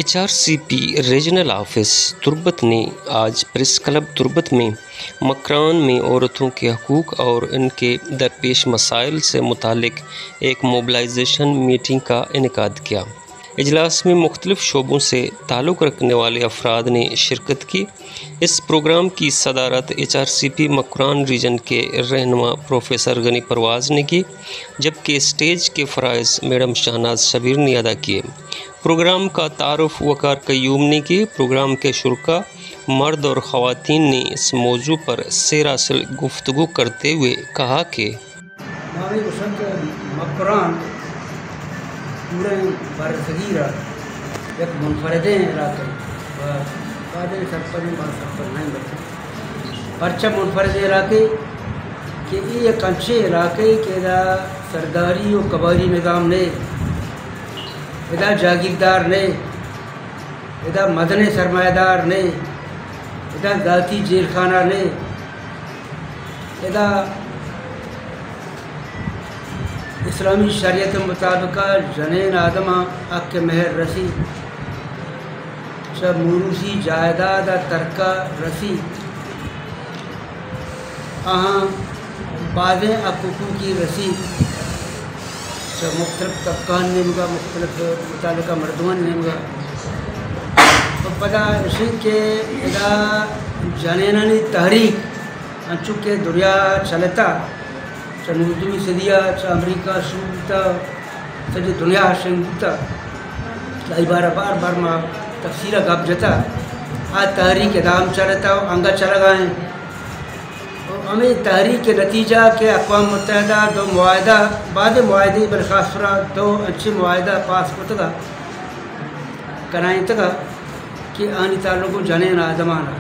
HRCP regional office Turbat ने आज press club Turbat में मकरान में औरतों के हकूक़ और इनके दरपेश मसाइल से मुतालिक एक मोबिलाइजेशन मीटिंग का इनेकाद किया। इजलास में मुख्तलिफ़ शोबों से ताल्लुक़ रखने वाले अफराद ने शिरकत की। इस प्रोग्राम की सदारत HRCP मकरान रीजन के रहनुमा प्रोफेसर गनी परवाज़ ने की, जबकि स्टेज के फ़राइज़ मैडम शहनाज शबीर ने अदा किए। प्रोग्राम का तारुफ वकार कयूम ने की। प्रोग्राम के शुरका मर्द और ख़वातीन ने इस मौजू पर सरासिल गुफ्तगू करते हुए कहा कि मकरान पूरे बरसगीरा एक मुनफरदे इलाके परचा मुनफरदे इलाके के एक अच्छे इलाके के सरदारी और कबायली निज़ाम ने इदा जागीरदार ने इदा मदने सरमायादार ने इदा जाती जेल खाना ने इदा इस्लामी शरीयत मुताबिक जनेन आदमा आके महर रसी सब मुरूसी जायदाद तरका रसी अहाँ बाज़े अकूक़ों की रसी सब मुख्तलिफ़ तबकान नेमगा मुख्तलिफ़ मुतालिका मर्दवन नेमगा तो पता इसी के इदा जनेनानी तहरीक चूँकि दुनिया चलता 19वीं सदिया अमेरिका शुरूता सॼी दुनिया शुरूता कई बार मां तफसीर गप जता आ तहरीक दाम चलता अंगा चल गए और हमें तहरीक के नतीजा के अक़वाम मुत्तहिदा दो मुआहदा बाद मुआहदे बरखास्तरा दो अच्छे मुआहदा पास होता कराएँ तक कि आनी ताल्लुक़ जनेन आदमाना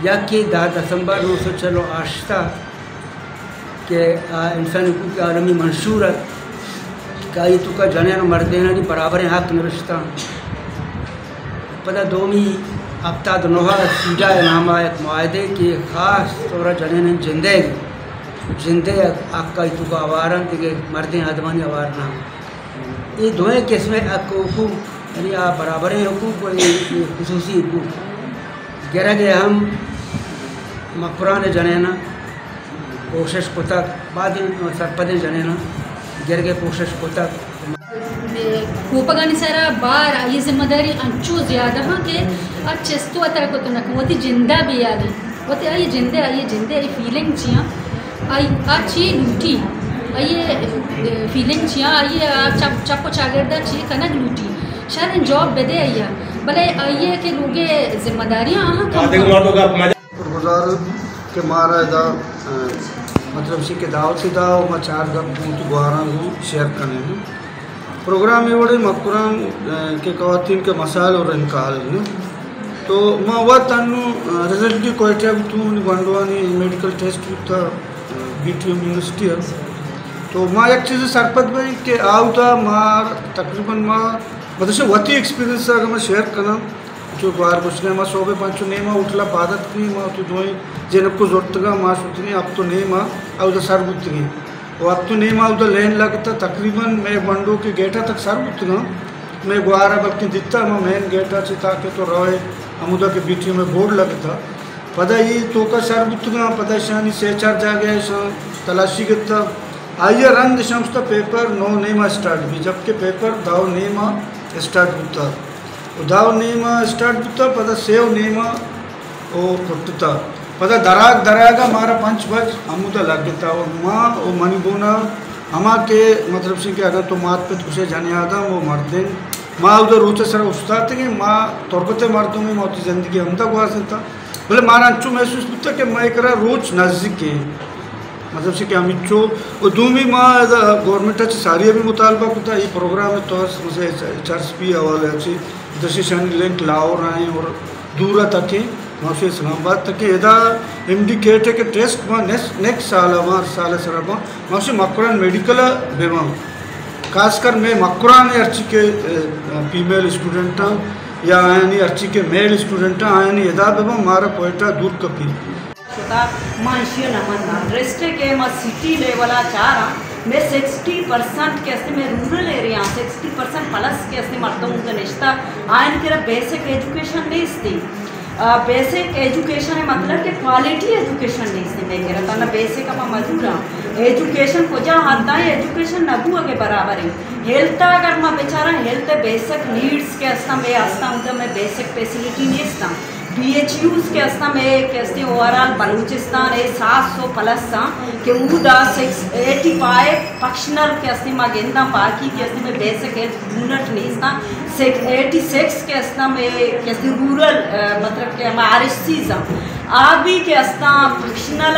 या कि 10 दिसंबर 1946 आश्ता के इंसानी हकूक़ आलमी मंशूर का ये तो का जनेन मर्देना बराबर हक नविश्ता पता दोमी अब्ताद नोहा सीधा नामा एक मुआहदे के ख़ास तौर जनेन जिंदे आका तो का आवारन के मर्दे आदमानी आवारना ये दोए किस्में हकूक़ यानी आप बराबर हकूक़ खसूसी हकूक़ गिरा गए हम मकरान जनेना कोशिश को तक बाद सरपदे जनेना गिर के कोशिश को तक खूपगानी सारा बार ये जिम्मेदारी अंचू ज़्यादा हाँ कि चेस्तु अतर को तो न वो जिंदा भी आ गई वो आई जिंदे आई फीलिंग चिया आई ची लूटी आई फीलिंग चिया आई चप चागरदा ची कनक लूटी शायद जॉब बेदे आइया भले आइए कि लोगे जिम्मेदारियाँ गुजार के मारा दा मतलब सी के दावत से दा और चार गप गुआरा शेयर करने में प्रोग्राम में बड़े मकरान के ख़वातीन के मसाइल और इनका हल है तो मैं वह तनु रिजल्ट की क्वालिटी अब तू गंडवानी मेडिकल टेस्ट था BTM यूनिवर्सिटी है तो मैं एक चीज़ सरपत भाई के आउता मार तकरीबन माँ मतलब से वती एक्सपीरियंस अगर मैं शेयर करना जो बार कुछ नहीं माँ सोबे पाँचों नहीं माँ उठला पादत की माँ तो दो जेनब को जोड़ता का माँ सोचनी अब तो नहीं माँ अब तो सर बुतनी वो अब तो नहीं माँ उधर लेन लगता तकरीबन मैं बंडो के गेटा तक सर बुतना मैं गुआरा बल्कि दिखता मैं मेन गेटा से ताकि तो रहे अमुदा के BTM में बोर्ड लगता पता ये तो का सर बुतना पता शानी से चार जा गए तलाशी के तब आइए रंग शमस्ता पेपर नो नहीं माँ स्टार्ट भी जबकि पेपर दाव नहीं माँ स्टार्ट होता दाव नहीं माँ स्टार्ट होता पता सेव नहीं माँ वो कुटता पता दरागा मारा 5 बज अमुदा लग गया और माँ वो मनी बोना हमा के मतलब से कि अगर तो मात पे कुछ जाने आता वो मरते माँ उधर रोते सर उस्ताद थे कि माँ तोरबते मर्दों में मौती ज़िंदगी हम तक हुआ सकता बोले मारा अंचू महसूस होता कि मैं करा रोज नज़दीक है मतलब से कि हम इच्छो और दूमी माँ गवर्नमेंट अच्छी सारी अभी मुतालबा होता ये प्रोग्राम है तो मुझे HRCP हवाले अच्छी दर्शन लिंक लाहौर आए और दूर तक वहाँ से इस्लामाबाद तक एदा इंडिकेट के टेस्ट में नेक्स्ट साल साल सर वहाँ से मकरान मेडिकल बेमा खासकर मैं मकरान अर्ची के फीमेल स्टूडेंट या आयानी अर्ची के मेल स्टूडेंट आयानी एदा बेमा मारा पोइटा दूर कपी मानशियो नमन रेस्ट के सिटी लेवल चारा मैं 60% के मैं रूरल एरिया 60% प्लस के मर्दों का निश्ता आयन के बेसिक एजुकेशन नहीं थी बेसिक एजुकेशन है मतलब कि क्वालिटी एजुकेशन नहीं थी मैं कह रहा था बेसिक अब मजूरा एजुकेशन को जा हद्दा एजुकेशन नबू के बराबर है हेल्थ अगर मैं बेचारा हेल्थ बेसिक नीड्स के मैं आस्ता मैं बेसिक फैसिलिटी नहीं BHUs के में ओवरऑल बलूचिस्तान है 700 प्लस के उदा 685 फंक्शनल के गेंदा बाकी के में बेसिक यूनिट नहीं 86 के रूरल मतलब के RSCs भी के फंक्शनल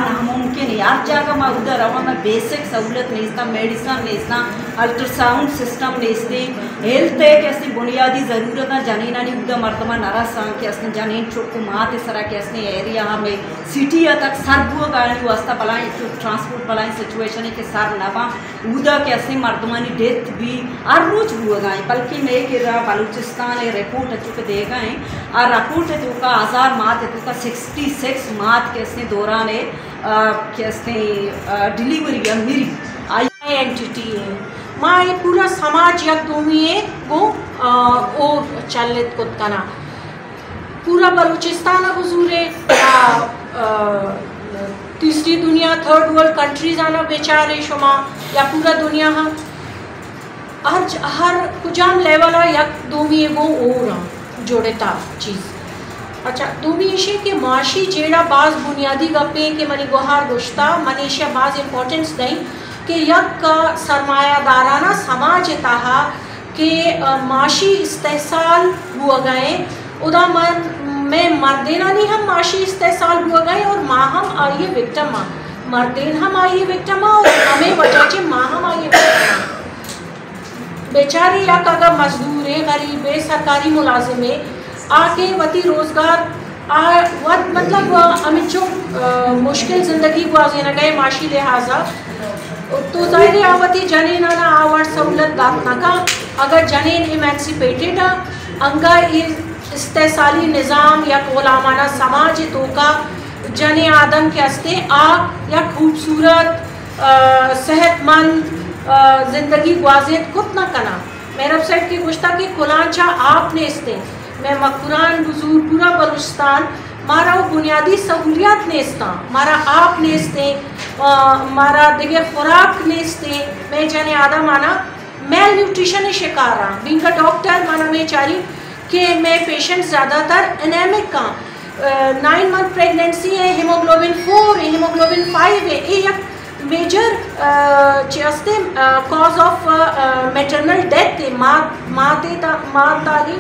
नामुमकिन हर जगह में उधर रहा मैं बेसिक सहूलत नहीं मेडिसन नहीं अल्ट्रासाउंड सिस्टम नहीं हेल्थ के बुनियादी ज़रूरत जनीनानी उधर मरतबा नरस के जानी चुटकू मात सरा के एरिया में सिटी तक सर्व गाड़ी वास्ता पलाई ट्रांसपोर्ट पलाई सिचुएशन के सर नबा उदा के मर्दमानी डेथ भी हर रोज हुआ गए बल्कि मैं कि बलूचिस्तान रिपोर्ट चुके दे गए और रिपोर्ट चुका 1000 मात चुका 66 मात के दौरान के डिलीवरी मेरी आई एंटिटी है माँ ये पूरा समाज यक दोमी है वो और चलित कुत्तना पूरा बलूचिस्तान हुजूरे तीसरी दुनिया थर्ड वर्ल्ड कंट्रीज आना बेचारे शुमा या पूरा दुनिया हम हर कुजाम लेवल यक दोमी वो और जोड़ता चीज़ अच्छा दोमी इशे के माशी जेड़ा बाज बुनियादी गप्पे के मनी गुहार गुश्ता मनीशिया बाज इम्पोर्टेंस नहीं कि यक का सरमायादाराना समाज तहा के माशी इस्तेसाल हुआ गए उदा मैं मर्देना नहीं हम माशी इस्तेसाल हुआ गए और माँ हम आइए विक्टम मर्देन हम आइए विक्टम और हमें वजह माँ हम आइए विक्टम बेचारे या कागा मजदूर है गरीब है सरकारी मुलाजिम है आके वती रोजगार वत मतलब अमित जो मुश्किल ज़िंदगी गुजारे न गए माशी लिहाजा तो ज़ाहिर आवती जनीन ना आवर सहूलत दात का अगर जनीन इमेंसिपेटेड अंगा इस्तेसाली निज़ाम या गुलामाना समाज तो का जने आदम के हस्ते या खूबसूरत सेहतमंद ज़िंदगी गुजारत खुद न कना मेरा साइड की गुश्ता की कुलांचा आपने इसते मैं मकुरान बुजुर्ग पूरा बलूचिस्तान मारा वो बुनियादी सहूलियात ने इसता मारा आप ने इसते मारा दिगे खुराक ने इसते मैं जाने आधा माना मेल न्यूट्रिशन शिकार रहा बींग का डॉक्टर माना मैं चारी कि मैं पेशेंट ज़्यादातर एनेमिक का 9 मंथ प्रेगनेंसी है हीमोग्लोबिन 4 है हीमोग्लोबिन 5 है ये मेजर चेस्ते कॉज ऑफ मैटरनल डेथ है माँ ताली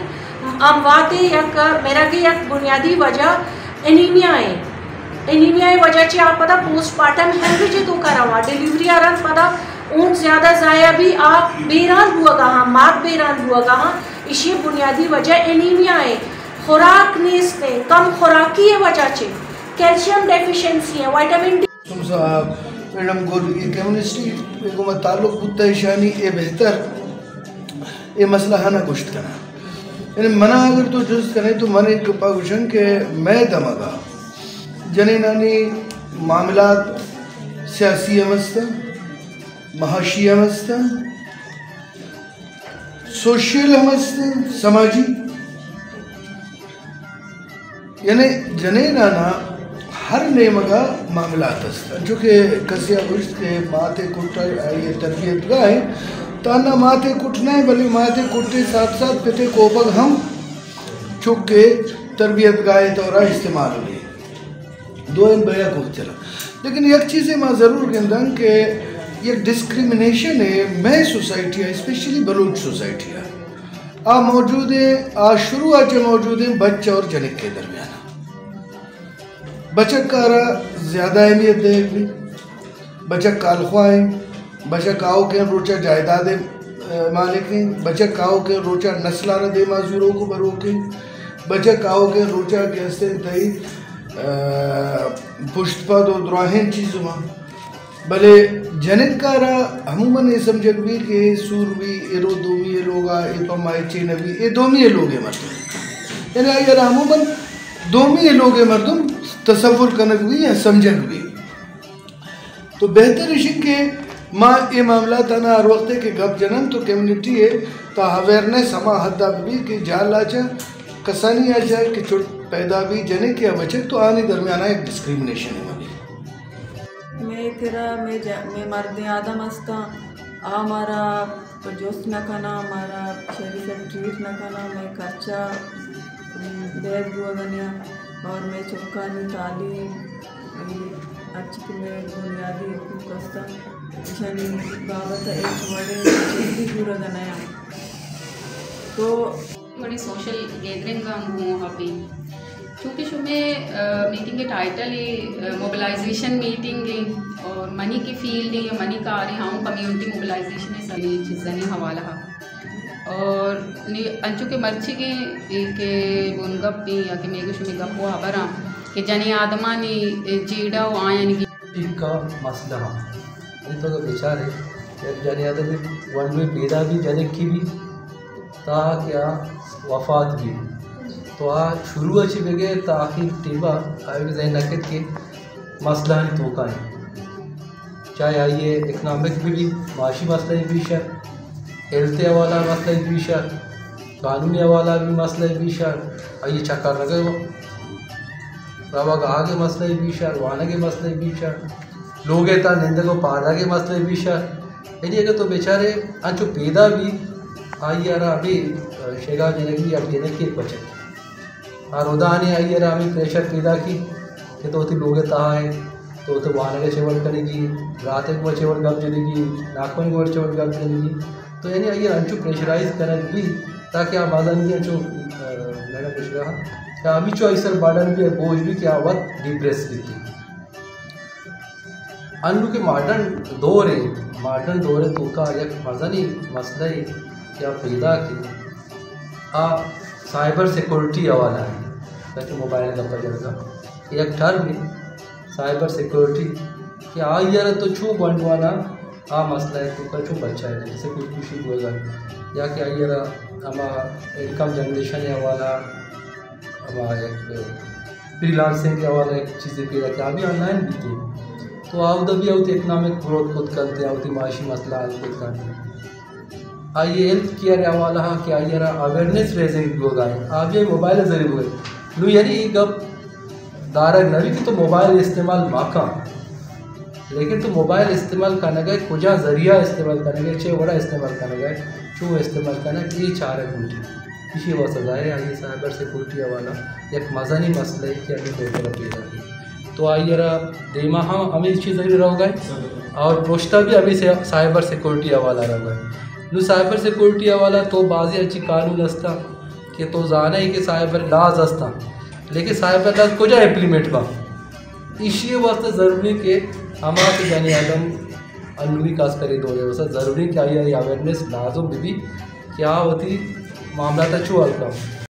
अमवाते यक मेरा की यक बुनियादी वजह एनीमिया है एनीमिया वजह से आप पता पोस्टमार्टम हेमरेज तो करा डिलीवरी आ रहा पता ऊँट ज़्यादा ज़ाया भी आप बेरान हुआ गा मात बेरान हुआ गा इसी बुनियादी वजह एनीमिया है खुराक नेस्ते कम खुराकी है वजह से कैल्शियम डेफिशिएंसी है विटामिन डी मैडम गोली केमिस्ट्री को ताल्लुक बुद्ध शानी ए बेहतर ये मसला है ना कुश्त करना यानी मना अगर तो जुस्त करें तो मन एक पाकुशन के मैं दमगा जने नानी मामलात सियासी अवस्था महाशी अवस्था सोशल अवस्था समाजी यानी जने नाना हर नेमगा मामलात जो कि कसिया गुश्त के माथे कुट ये तरबियत गाय ताना माथे कुटना है भले माथे कुटने साथ साथ पिते कोपग हम चुक के तरबियत गाय तौरा इस्तेमाल हो रही दो इन भैया को चला लेकिन एक चीज़ मैं ज़रूर कहता कि ये डिस्क्रिमिनेशन है मैं सोसाइटी है स्पेशली बलूच सोसाइटी है आ मौजूद है आ शुरू आज मौजूद है बच्चा और जनिक के दरमियान बचक का ज़्यादा अहमियत देगी बचक कालख्वाएँ बचक आओ के रोचा जायदाद मालिक बचक आओ के रोचा नस्लाना दे माजूरों को बरो के बचक आओ के रोचा कैसे दई पुष्टपद और द्राहन चीज़ों भले जनिक कारा हमूमन ये समझ भी कि सूरवी एरो दोमी ये लोगा ए पमाए चेनवी ए दोमी ये लोगे मर्दुम यानी अगर हमूमन दोमी ये लोगे मर्दुम तसव्वुर कनक भी या समझक भी तो बेहतर इश्क के माँ ये मामला तना हर वक्त के गप जनन तो कम्युनिटी है तो अवेयरनेस हमा हद्दा भी कि जाल लाचा कसानी आ जाए कि चुट पैदा भी जने की बचे तो आने दरमियाना एक डिस्क्रिमिनेशन है मैं करा मैं मर्द आदम हस्ता हमारा जोश न खाना हमारा शरीर से ट्रीट न खाना मैं खर्चा बैग हुआ गनिया और मैं चौकानी तालीम अच्छी कि मैं बुनियादी हकूक हस्ता शनि बाबत एक बड़े जल्दी पूरा गनाया तो बड़ी सोशल गैदरिंग का हूँ अभी चूँकि में मीटिंग के टाइटल है मोबिलाइजेशन मीटिंग है और मनी की फील्ड है मनी का आ रही हाँ कम्युनिटी मोबिलाइजेशन है सभी चीज़ें हवाला है और अंचु के मर्ची के बुनगप या कि मेरे शुमे गप वो खबर कि जनी आदमा ने चीड़ा आयन का मसला तो विचार है जने आदमी वन में पैदा भी जने की भी ता क्या वफात भी तो आ शुरू अच्छी बेगे ताकि टीबा आगे जैन नकद के मसला तो का है चाहे आइए इकनॉमिक भी माशी मसला भी शर हेल्थ वाला मसला भी शर कानूनी वाला भी मसला भी शर आइए चक्कर लगे वो रवा आगे मसले भी शर वाना के मसले भी शर लोग ता निंदा को पादा के मसले भी शर यानी अगर तो बेचारे अंचो पैदा भी आई यार अभी शेगा जिंदगी अब देने की बचे और उदाहरण आई यार हमें प्रेशर पैदा की कि तो लोग ता है तो वाना के चेवड़ करेगी रात को चेवड़ गप चलेगी नाखून को चेवड़ गप चलेगी तो यानी आइए अंचो प्रेशराइज करें भी ताकि आप आज़ाद भी अंचो मैंने पूछ रहा अभी चॉइसर बार्डन भी बोझ भी क्या वक्त डिप्रेस भी थी अन्नू के मॉडर्न दौर है तो का एक मज़नी मसला है क्या पैदा की साइबर सिक्योरिटी वाला है वैसे मोबाइल का पड़ेगा एक टर्म है साइबर सिक्योरिटी कि यार तो छू बनवाना मसला है तो का छू बच्चा है जैसे कुछ खुशी होगा या क्या यार हमारा इनकम जनरेशन है वाला हमारा एक फ्रीलांसिंग के वाला एक चीज़ें पैदा किया अभी ऑनलाइन भी थी तो आवदा भी आवती इकनॉमिक ग्रोथ खुद करते आवती माशी मसला खुद करते आइए हेल्थ केयर वाला हाँ कि आइए अवेयरनेस रेजिंग लोग आए आप ये मोबाइल जरिए हुए लू यानी गप दारक नवी की तो मोबाइल इस्तेमाल माका लेकिन तो मोबाइल इस्तेमाल करने गए कुजा जरिया इस्तेमाल करने गए चे बड़ा इस्तेमाल करने गए चू इस्तेमाल करना ये चार घंटे इसी वह सजाए आइए साइबर सिक्योरिटी वाला एक मज़नी मसला है कि अभी पेपर पैदा की तो आइए देमा हम इस चीज़ रह गए और पोस्टा भी अभी से साइबर सिक्योरिटी वाला रह गए नो साइबर सिक्योरिटी वाला तो बाजी अच्छी कानून अस्ता कि तो जाना है कि साइबर लाज अस्ता लेकिन साइबर लाज को जा इम्प्लीमेंट बा इसी वास्ते ज़रूरी के हमारे जानी आदम अलवी काज करे दो वैसा ज़रूरी क्या ये अवेयरनेस लाजो भी क्या होती मामला था चुअल का